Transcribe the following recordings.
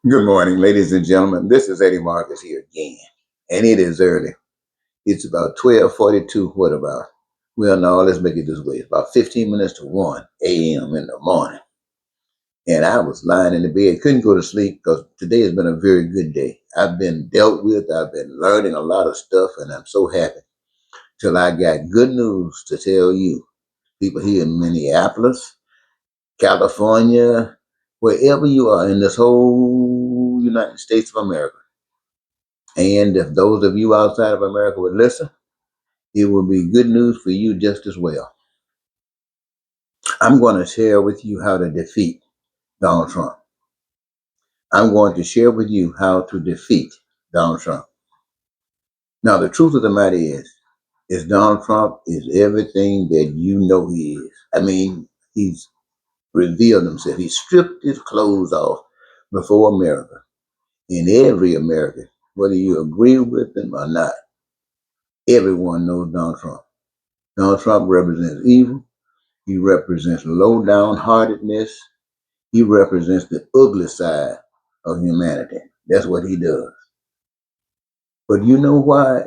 Good morning, ladies and gentlemen. This is Eddie Marcus here again, and it is early. It's about 12:42. What about? Well, no, let's make it this way. It's about 15 minutes to 1 a.m. in the morning, and I was lying in the bed, couldn't go to sleep because today has been a very good day. I've been dealt with. I've been learning a lot of stuff, and I'm so happy till I got good news to tell you, people here in Minneapolis, California, wherever you are in this whole United States of America. And if those of you outside of America would listen, it will be good news for you just as well. I'm going to share with you how to defeat Donald Trump. I'm going to share with you how to defeat Donald Trump. Now, the truth of the matter is Donald Trump is everything that you know he is. I mean, he's revealed himself. He stripped his clothes off before America. And every American, whether you agree with him or not, everyone knows Donald Trump. Donald Trump represents evil. He represents low down heartedness. He represents the ugly side of humanity. That's what he does. But you know why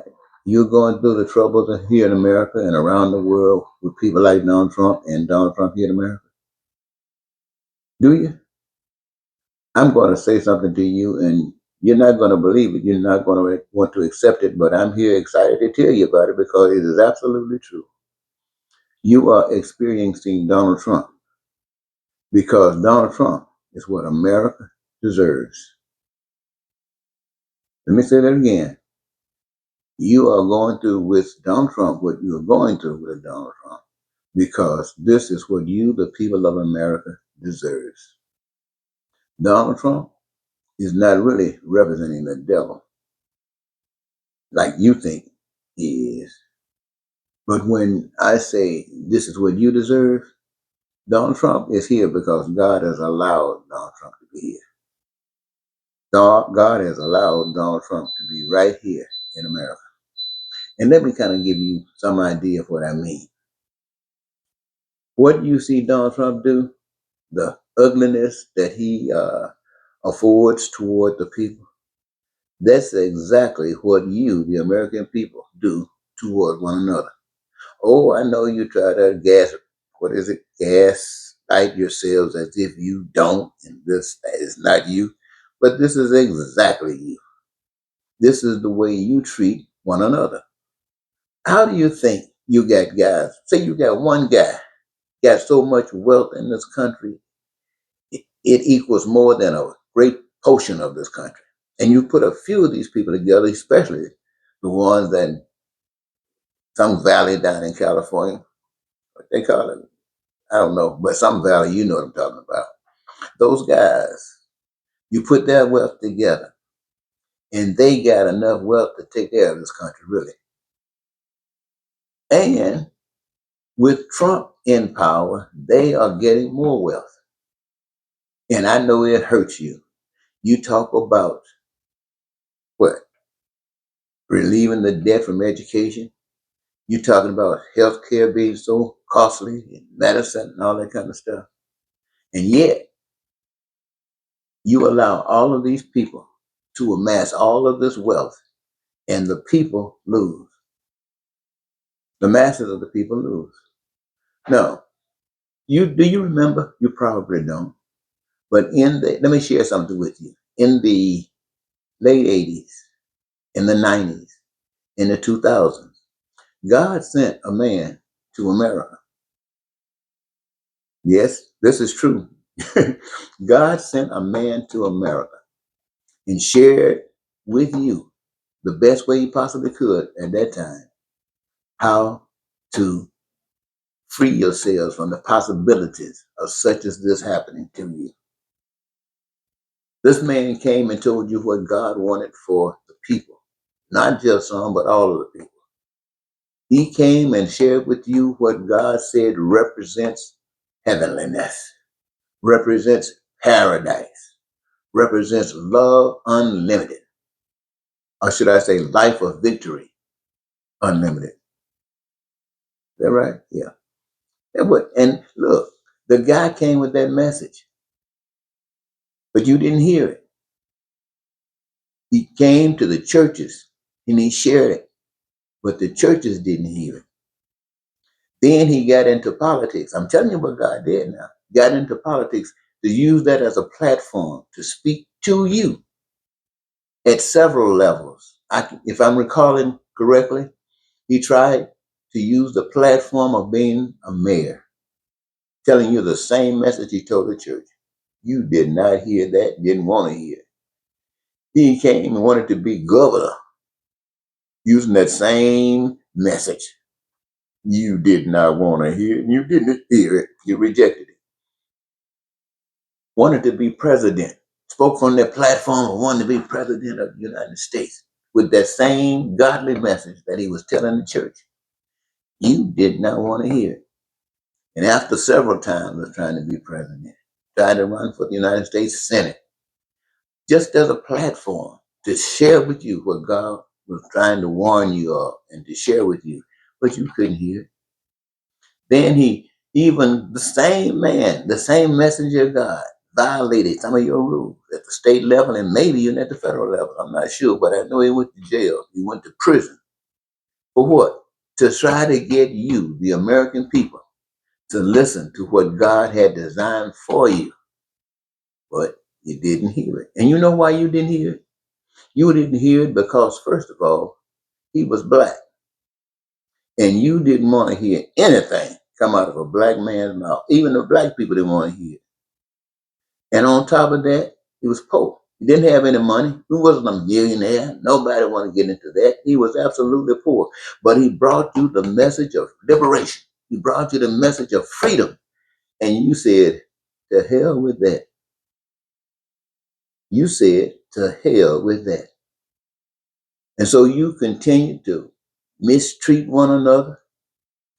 you're going through the troubles here in America and around the world with people like Donald Trump and Donald Trump here in America? Do you? I'm going to say something to you and you're not going to believe it. You're not going to want to accept it, but I'm here excited to tell you about it because it is absolutely true. You are experiencing Donald Trump because Donald Trump is what America deserves. Let me say that again. You are going through with Donald Trump what you are going through with Donald Trump because this is what you, the people of America, deserves. Donald Trump is not really representing the devil like you think he is. But when I say this is what you deserve, Donald Trump is here because God has allowed Donald Trump to be here. God has allowed Donald Trump to be right here in America. And let me kind of give you some idea of what I mean. What you see Donald Trump do, the ugliness that he affords toward the people, that's exactly what you, the American people, do toward one another. Oh, I know you try to gaslight yourselves as if you don't, and this that is not you, but this is exactly you. This is the way you treat one another. How do you think you got guys? Say you got one guy got so much wealth in this country, it equals more than a great portion of this country. And you put a few of these people together, especially the ones that some valley down in California, what they call it, I don't know, but some valley, you know what I'm talking about. Those guys, you put their wealth together, and they got enough wealth to take care of this country, really. And with Trump in power, they are getting more wealth. And I know it hurts you. You talk about what? Relieving the debt from education. You talking about health care being so costly and medicine and all that kind of stuff. And yet you allow all of these people to amass all of this wealth and the people lose. The masses of the people lose. No. Do you remember? You probably don't. But let me share something with you. In the late 80s, in the 90s, in the 2000s, God sent a man to America. Yes, this is true. God sent a man to America and shared with you the best way he possibly could at that time how to free yourselves from the possibilities of such as this happening to you. This man came and told you what God wanted for the people, not just some, but all of the people. He came and shared with you what God said represents heavenliness, represents paradise, represents love unlimited, or should I say life of victory unlimited. Is that right? Yeah. And look, the guy came with that message, but you didn't hear it. He came to the churches and he shared it, but the churches didn't hear it. Then he got into politics. I'm telling you what God did now. Got into politics to use that as a platform to speak to you at several levels. If I'm recalling correctly, he tried to use the platform of being a mayor, telling you the same message he told the church. You did not hear that, didn't want to hear it. He came and wanted to be governor, using that same message. You did not want to hear it. You didn't hear it. You rejected it. Wanted to be president. Spoke from that platform of wanting to be president of the United States with that same godly message that he was telling the church. You did not want to hear it. And after several times of trying to be president, tried to run for the United States Senate, just as a platform to share with you what God was trying to warn you of and to share with you, but you couldn't hear it. Then he, even the same man, the same messenger of God, violated some of your rules at the state level and maybe even at the federal level. I'm not sure, but I know he went to jail. He went to prison. For what? To try to get you, the American people, to listen to what God had designed for you. But you didn't hear it. And you know why you didn't hear it? You didn't hear it because, first of all, he was black. And you didn't want to hear anything come out of a black man's mouth. Even the black people didn't want to hear it. And on top of that, he was poor. He didn't have any money. He wasn't a millionaire. Nobody wanted to get into that. He was absolutely poor. But he brought you the message of liberation. He brought you the message of freedom. And you said, to hell with that. You said, to hell with that. And so you continue to mistreat one another,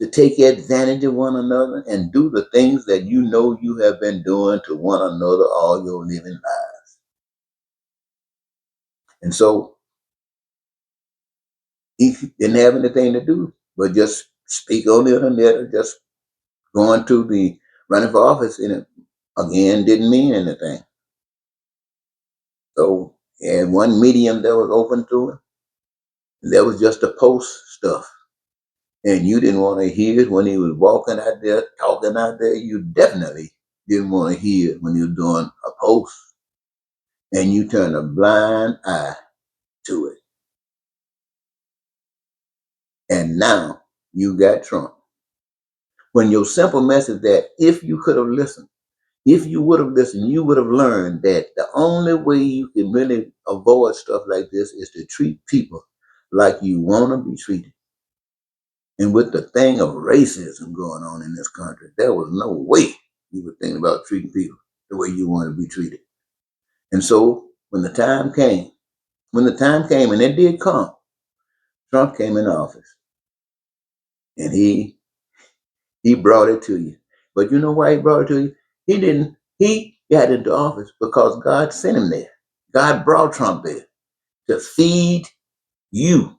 to take advantage of one another, and do the things that you know you have been doing to one another all your living lives. And so he didn't have anything to do but just speak on the internet or just going to the running for office, and it again didn't mean anything. So he had one medium that was open to him, and that was just to post stuff. And you didn't want to hear it when he was walking out there, talking out there. You definitely didn't want to hear it when he was doing a post. And you turned a blind eye to it. And now you got Trump. When your simple message that if you could have listened, if you would have listened, you would have learned that the only way you can really avoid stuff like this is to treat people like you want to be treated. And with the thing of racism going on in this country, there was no way you were thinking about treating people the way you want to be treated. And so when the time came, and it did come, Trump came in office and he brought it to you. But you know why he brought it to you? He got into office because God sent him there. God brought Trump there to feed you,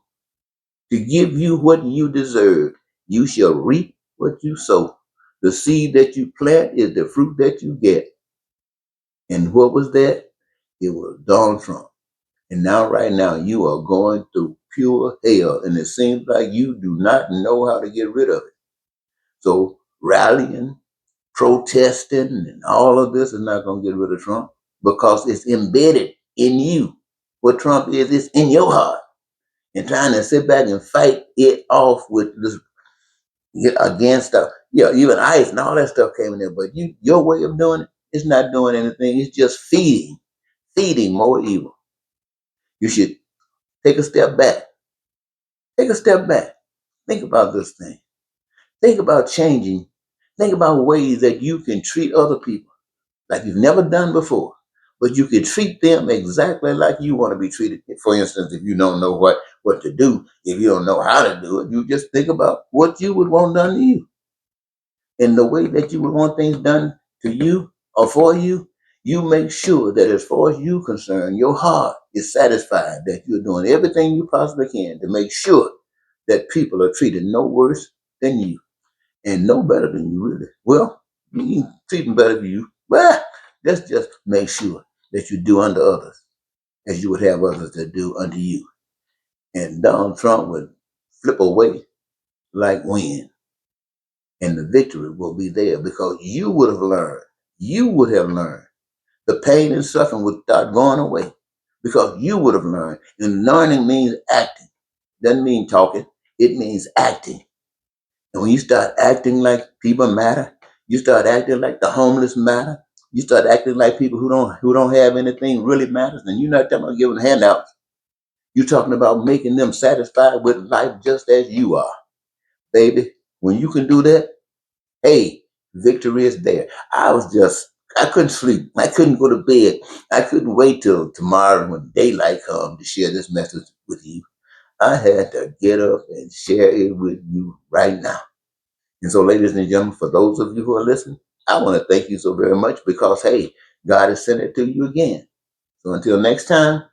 to give you what you deserve. You shall reap what you sow. The seed that you plant is the fruit that you get. And what was that? It was Donald Trump. And now, right now, you are going through pure hell. And it seems like you do not know how to get rid of it. So rallying, protesting, and all of this is not going to get rid of Trump because it's embedded in you. What Trump is, it's in your heart. And trying to sit back and fight it off with this against stuff. Yeah, even ICE and all that stuff came in there. But your way of doing it, it's not doing anything. It's just feeding more evil. You should take a step back. Take a step back. Think about this thing. Think about changing. Think about ways that you can treat other people like you've never done before. But you can treat them exactly like you want to be treated. For instance, if you don't know what to do, if you don't know how to do it, you just think about what you would want done to you. And the way that you would want things done to you or for you, you make sure that as far as you're concerned, your heart is satisfied that you're doing everything you possibly can to make sure that people are treated no worse than you and no better than you, really. Well, you can treat them better than you. Well, let's just make sure that you do unto others as you would have others to do unto you. And Donald Trump would flip away like wind, and the victory will be there because you would have learned. You would have learned. The pain and suffering would start going away because you would have learned. And learning means acting. Doesn't mean talking. It means acting. And when you start acting like people matter, you start acting like the homeless matter. You start acting like people who don't have anything really matters. And you're not talking about giving handouts. You're talking about making them satisfied with life just as you are, baby. When you can do that, hey, victory is there. I couldn't sleep. I couldn't go to bed. I couldn't wait till tomorrow when daylight comes to share this message with you. I had to get up and share it with you right now. And so, ladies and gentlemen, for those of you who are listening, I want to thank you so very much because, hey, God has sent it to you again. So until next time,